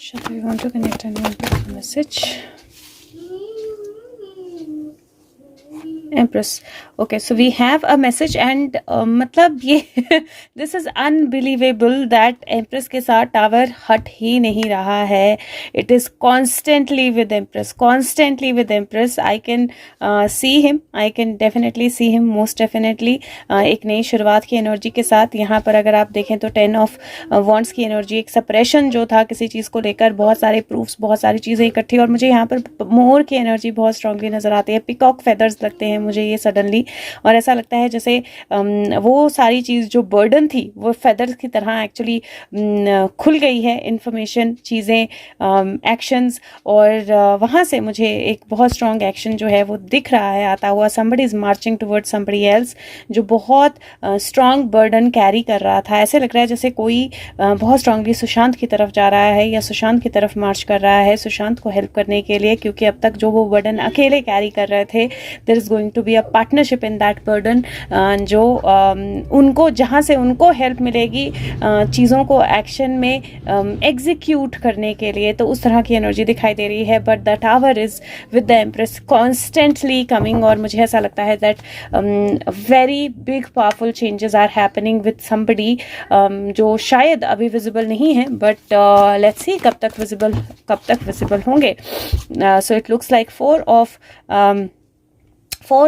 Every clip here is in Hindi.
Shall we want to connect and want to give a message? Empress. Okay, so we have a message and मतलब ये this is unbelievable that Empress के साथ टावर हट ही नहीं रहा है. It is constantly with Empress, constantly with Empress. I can see him, I can definitely see him, most definitely. एक नई शुरुआत की एनर्जी के साथ. यहाँ पर अगर आप देखें तो 10 ऑफ वॉन्ड्स की एनर्जी, एक सप्रेशन जो था किसी चीज़ को लेकर, बहुत सारे प्रूफ्स, बहुत सारी चीज़ें इकट्ठी, और मुझे यहाँ पर मोर की एनर्जी बहुत स्ट्रांगली नज़र आती है. पिकॉक फेदर्स लगते हैं मुझे ये सडनली, और ऐसा लगता है जैसे वो सारी चीज़ जो बर्डन थी वो फेदर्स की तरह एक्चुअली खुल गई है. इंफॉर्मेशन, चीज़ें, एक्शंस, और वहाँ से मुझे एक बहुत स्ट्रॉन्ग एक्शन जो है वो दिख रहा है आता हुआ. Somebody is marching towards somebody else, जो बहुत स्ट्रॉन्ग बर्डन कैरी कर रहा था. ऐसे लग रहा है जैसे कोई बहुत स्ट्रांगली सुशांत की तरफ जा रहा है या सुशांत की तरफ मार्च कर रहा है सुशांत को हेल्प करने के लिए, क्योंकि अब तक जो वो बर्डन अकेले कैरी कर रहे थे, there is going to be a partnership in that burden, जो उनको, जहाँ से उनको हेल्प मिलेगी चीज़ों को एक्शन में एग्जीक्यूट करने के लिए. तो उस तरह की एनर्जी दिखाई दे रही है. But the tower is with the empress constantly coming, और मुझे ऐसा लगता है that very big powerful changes are happening with somebody, जो शायद अभी विजिबल नहीं है, बट लेट्स सी कब तक विजिबल होंगे. So it looks like four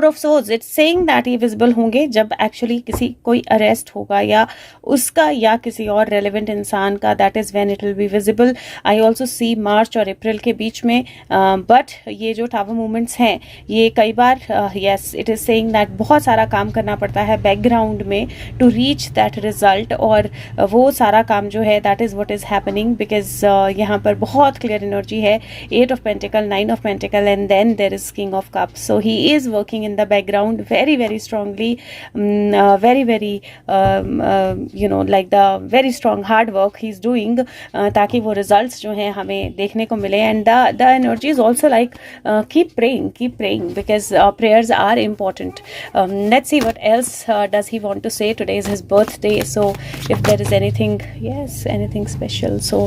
of swords. It's saying that ये विजिबल होंगे जब एक्चुअली कोई अरेस्ट होगा या उसका या किसी और रेलिवेंट इंसान का. That is when it will be visible. I also see March और अप्रैल के बीच में. बट ये जो टावर मूवमेंट्स हैं ये कई बार yes it is saying that बहुत सारा काम करना पड़ता है बैकग्राउंड में टू रीच दैट रिजल्ट, और वो सारा काम जो है that is what is happening, because यहाँ पर बहुत क्लियर एनर्जी है. 8 of pentacle, 9 of pentacle, and then there is king of cups. So he is working in the background very very strongly, very like the very strong hard work he's doing, ताकि वो results जो हैं हमें देखने को मिले. and the energy is also like keep praying because prayers are important. Let's see what else does he want to say. Today is his birthday, so if there is anything special, so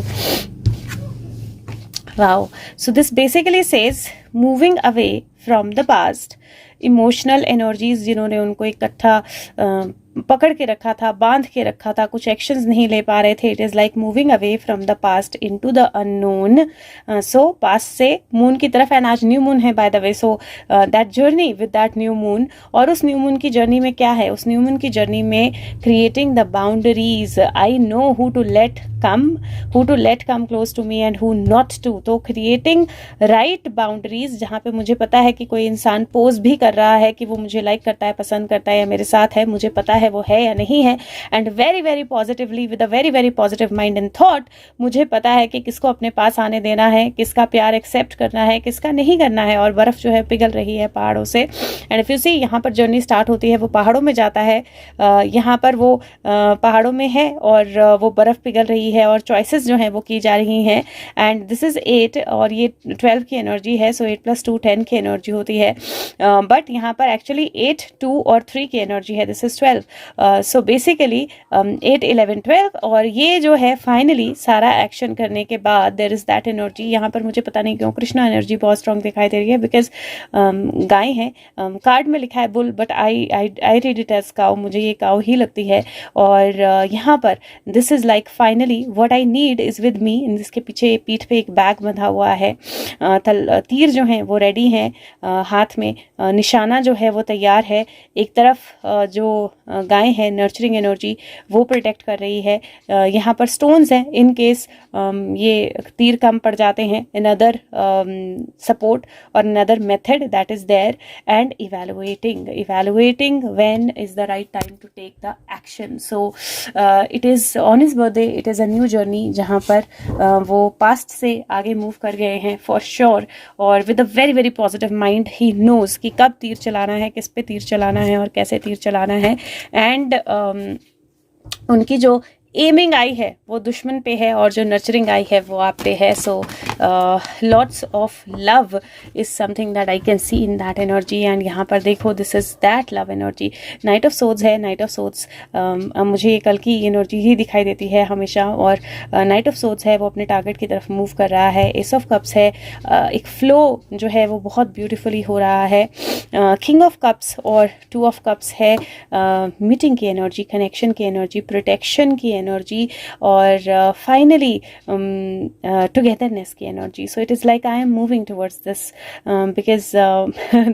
wow. So this basically says moving away from the past. Emotional energies जिन्होंने उनको इकट्ठा पकड़ के रखा था, बांध के रखा था, कुछ एक्शंस नहीं ले पा रहे थे. It is like moving away from the past into the unknown. So past से मून की तरफ, एंड आज न्यू मून है by the way. So that journey with that new moon, और उस न्यू मून की जर्नी में क्या है, उस न्यू मून की जर्नी में creating the boundaries. I know who to let come close to me and who not to. तो क्रिएटिंग राइट बाउंड्रीज, जहाँ पे मुझे पता है कि कोई इंसान पोज भी कर रहा है कि वो मुझे लाइक करता है, पसंद करता है या मेरे साथ है, मुझे पता है वो है या नहीं है. And very very positively with a very very positive mind and thought, मुझे पता है कि किसको अपने पास आने देना है, किसका प्यार एक्सेप्ट करना है, किसका नहीं करना है. और बर्फ जो है पिघल रही है पहाड़ों से. एंड इफ यू सी, यहाँ पर जर्नी स्टार्ट होती है, वो पहाड़ों में जाता है. यहाँ पर वो पहाड़ों में है और वो बर्फ पिघल रही है और चॉइसेस जो हैं वो की जा रही हैं. एंड दिस इज 8 और ये 12 की एनर्जी है. सो 8 + 2 10 की एनर्जी होती है. बट यहाँ पर एक्चुअली 8, 2 और 3 की एनर्जी है. This is 12. सो बेसिकली 8, 11, 12, और ये जो है फाइनली सारा एक्शन करने के बाद देयर इज दैट एनर्जी. यहाँ पर मुझे पता नहीं क्यों कृष्णा एनर्जी बहुत स्ट्रॉन्ग दिखाई दे रही है, बिकॉज गाय है. कार्ड में लिखा है bull, but I read it as cow. मुझे ये काउ ही लगती है. और यहाँ पर this is like finally what I need is with me. जिसके पीछे पीठ पे एक बैग बंधा हुआ है. तीर जो हैं वो रेडी हैं हाथ में. निशाना जो है वो तैयार है. एक तरफ जो गाय है, नर्चरिंग एनर्जी, वो प्रोटेक्ट कर रही है. यहाँ पर स्टोन्स हैं इन केस ये तीर कम पड़ जाते हैं. अनदर सपोर्ट और another method that is there. And evaluating when is the right time to take the action. So it is on his birthday, it is a new journey जहाँ पर वो पास्ट से आगे मूव कर गए हैं फॉर श्योर. और with a very very positive mind he knows कि कब तीर चलाना है, किस पे तीर चलाना है और कैसे तीर चलाना है. एंड उनकी जो एमिंग आई है वो दुश्मन पे है और जो नर्चरिंग आई है वो आप पे है. So lots of love is something that I can C in that energy. And यहाँ पर देखो this is that love energy. Night of swords है. नाइट ऑफ सोड्स मुझे कल की एनर्जी ही दिखाई देती है हमेशा. और नाइट ऑफ सोड्स है वो अपने टारगेट की तरफ मूव कर रहा है. एस ऑफ कप्स है. एक फ्लो जो है वो बहुत ब्यूटीफुली हो रहा है. किंग ऑफ कप्स और टू ऑफ कप्स है. मीटिंग की एनर्जी, कनेक्शन की एनर्जी, प्रोटेक्शन की एनर्जी और फाइनली टुगेदरनेस की energy. So it is like I am moving towards this because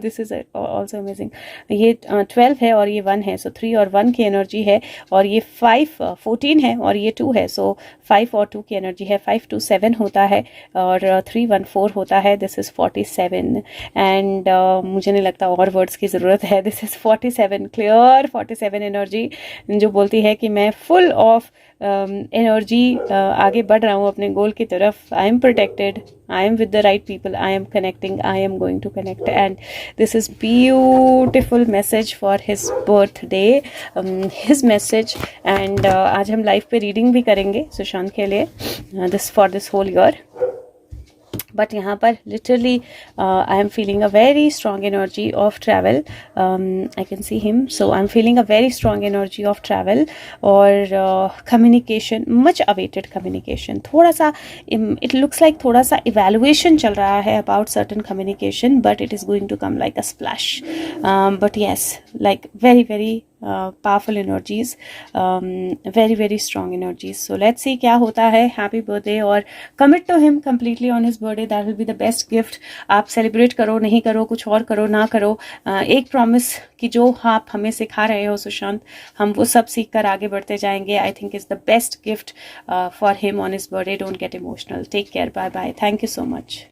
this is also amazing. ये 12 है और ये 1 है. सो 3 और 1 की एनर्जी है और ये 5 14 है और ये 2 है. सो 5 और 2 की एनर्जी है. 5 2 7 होता है और 3 1 4 होता है. दिस इज़ 47 एंड मुझे नहीं लगता और वर्ड्स की ज़रूरत है. दिस इज़ 47 क्लियर 47 एनर्जी जो बोलती है कि मैं फुल ऑफ एनर्जी आगे बढ़ रहा हूँ अपने गोल की तरफ. I am protected, I am with the right people, I am connecting, I am going to connect. And this is beautiful message for his birthday, his message. And आज हम लाइव पे रीडिंग भी करेंगे सुशांत के लिए this for this whole year. But यहाँ पर literally I am feeling a very strong energy of travel. I can see him. So I am feeling a very strong energy of travel और कम्युनिकेशन, मच अवेटेड कम्युनिकेशन. थोड़ा सा इट लुक्स लाइक थोड़ा सा इवेलुएशन चल रहा है about certain communication but it is going to come like a splash. But yes like very very powerful energies, very very strong energies. So let's see क्या होता है. happy birthday और commit to him completely on his birthday. that will be the best gift. आप celebrate करो नहीं करो, कुछ और करो ना करो, एक promise कि जो आप हमें सिखा रहे हो सुशांत, हम वो सब सीख कर आगे बढ़ते जाएंगे. I think is the best gift for him on his birthday. Don't get emotional. Take care. Bye bye. Thank you so much.